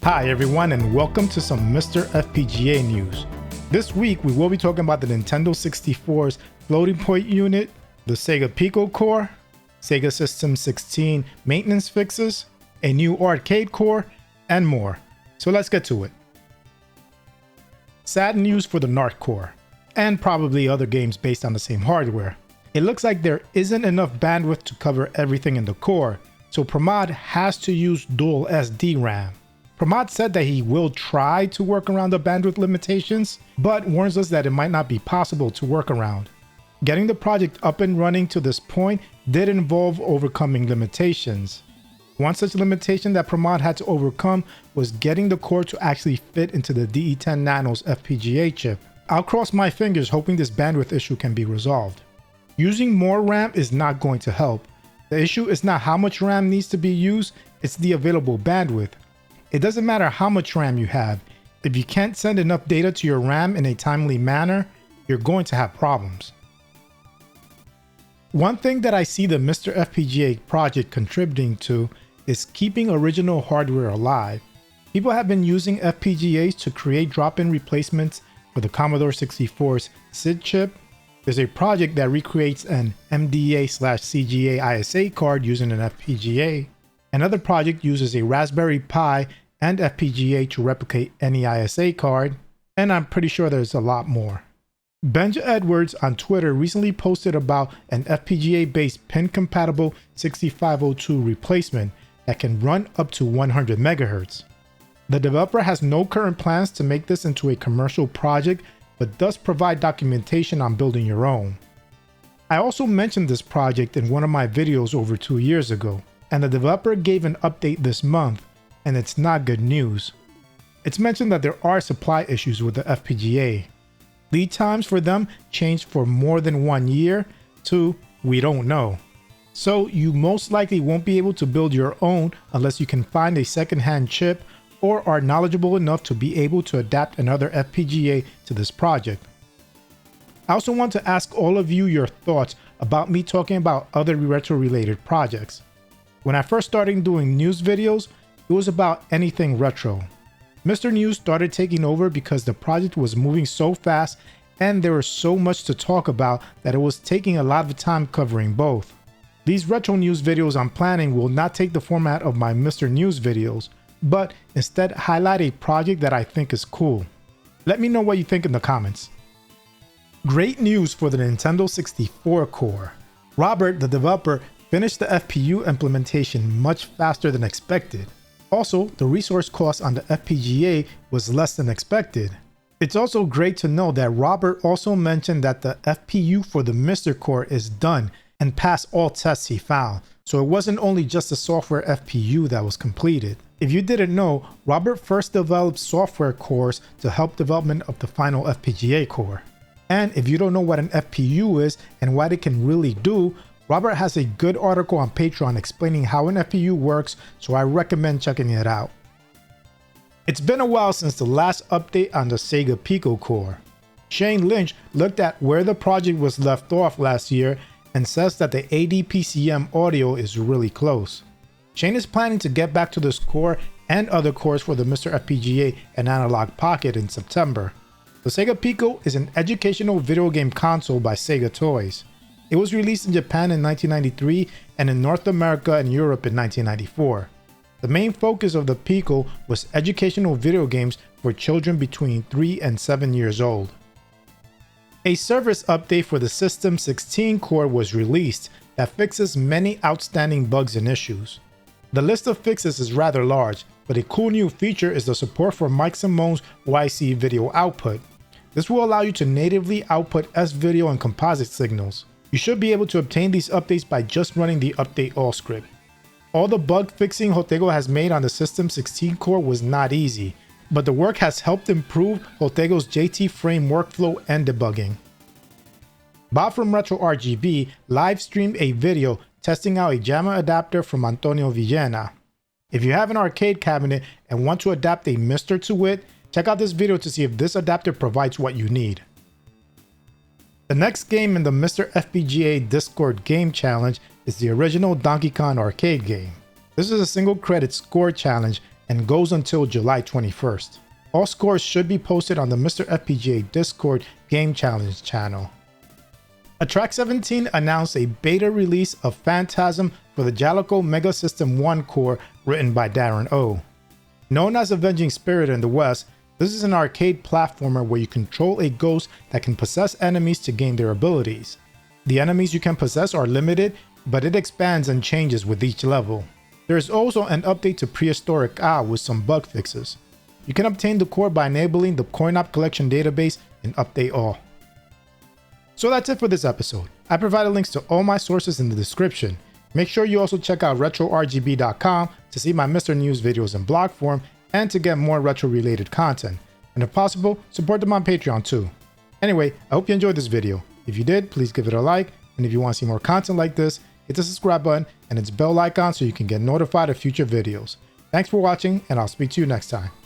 Hi everyone and welcome to some MiSTer FPGA news. This week we will be talking about the Nintendo 64's floating point unit, the Sega Pico core, Sega System 16 maintenance fixes, a new arcade core, and more. So let's get to it. Sad news for the NARC core, and probably other games based on the same hardware. It looks like there isn't enough bandwidth to cover everything in the core, so Pramod has to use dual SD RAM. Pramod said that he will try to work around the bandwidth limitations, but warns us that it might not be possible to work around. Getting the project up and running to this point did involve overcoming limitations. One such limitation that Pramod had to overcome was getting the core to actually fit into the DE10 Nano's FPGA chip. I'll cross my fingers hoping this bandwidth issue can be resolved. Using more RAM is not going to help. The issue is not how much RAM needs to be used, it's the available bandwidth. It doesn't matter how much RAM you have. If you can't send enough data to your RAM in a timely manner, you're going to have problems. One thing that I see the MiSTer FPGA project contributing to is keeping original hardware alive. People have been using FPGAs to create drop-in replacements for the Commodore 64's SID chip. There's a project that recreates an MDA/CGA ISA card using an FPGA. Another project uses a Raspberry Pi and FPGA to replicate any ISA card, and I'm pretty sure there's a lot more. Benja Edwards on Twitter recently posted about an FPGA-based pin-compatible 6502 replacement that can run up to 100 MHz. The developer has no current plans to make this into a commercial project, but does provide documentation on building your own. I also mentioned this project in one of my videos over 2 years ago, and the developer gave an update this month, and it's not good news. It's mentioned that there are supply issues with the FPGA. Lead times for them changed for more than 1 year to we don't know. So you most likely won't be able to build your own unless you can find a second-hand chip or are knowledgeable enough to be able to adapt another FPGA to this project. I also want to ask all of you your thoughts about me talking about other retro-related projects. When I first started doing news videos, it was about anything retro. MiSTer News started taking over because the project was moving so fast and there was so much to talk about that it was taking a lot of time covering both. These retro news videos I'm planning will not take the format of my MiSTer News videos, but instead highlight a project that I think is cool. Let me know what you think in the comments. Great news for the Nintendo 64 core. Robert, the developer, finished the FPU implementation much faster than expected. Also, the resource cost on the FPGA was less than expected. It's also great to know that Robert also mentioned that the FPU for the MiSTer core is done and passed all tests he found, so it wasn't only just the software FPU that was completed. If you didn't know, Robert first developed software cores to help development of the final FPGA core. And if you don't know what an FPU is and what it can really do, Robert has a good article on Patreon explaining how an FPU works, so I recommend checking it out. It's been a while since the last update on the Sega Pico core. Shane Lynch looked at where the project was left off last year and says that the ADPCM audio is really close. Shane is planning to get back to this core and other cores for the MiSTer FPGA and Analog Pocket in September. The Sega Pico is an educational video game console by Sega Toys. It was released in Japan in 1993 and in North America and Europe in 1994. The main focus of the Pico was educational video games for children between 3 and 7 years old. A service update for the System 16 core was released that fixes many outstanding bugs and issues. The list of fixes is rather large, but a cool new feature is the support for Mike Simone's YC video output. This will allow you to natively output S-video and composite signals. You should be able to obtain these updates by just running the update all script. All the bug fixing Hotego has made on the System 16 core was not easy, but the work has helped improve Hotego's JT frame workflow and debugging. Bob from Retro RGB live streamed a video testing out a JAMMA adapter from Antonio Villena. If you have an arcade cabinet and want to adapt a MiSTer to it, check out this video to see if this adapter provides what you need. The next game in the MiSTer FPGA Discord Game Challenge is the original Donkey Kong arcade game. This is a single credit score challenge and goes until July 21st. All scores should be posted on the MiSTer FPGA Discord Game Challenge channel. Attract 17 announced a beta release of Phantasm for the Jaleco Mega System 1 core written by Darren O. Known as Avenging Spirit in the West, this is an arcade platformer where you control a ghost that can possess enemies to gain their abilities. The enemies you can possess are limited, but it expands and changes with each level. There is also an update to Prehistoric A with some bug fixes. You can obtain the core by enabling the CoinOp collection database in Update All. So that's it for this episode. I provided links to all my sources in the description. Make sure you also check out RetroRGB.com to see my MiSTer News videos in blog form and to get more retro related content. And if possible, support them on Patreon too. Anyway, I hope you enjoyed this video. If you did, please give it a like, and if you want to see more content like this, hit the subscribe button and its bell icon so you can get notified of future videos. Thanks for watching, and I'll speak to you next time.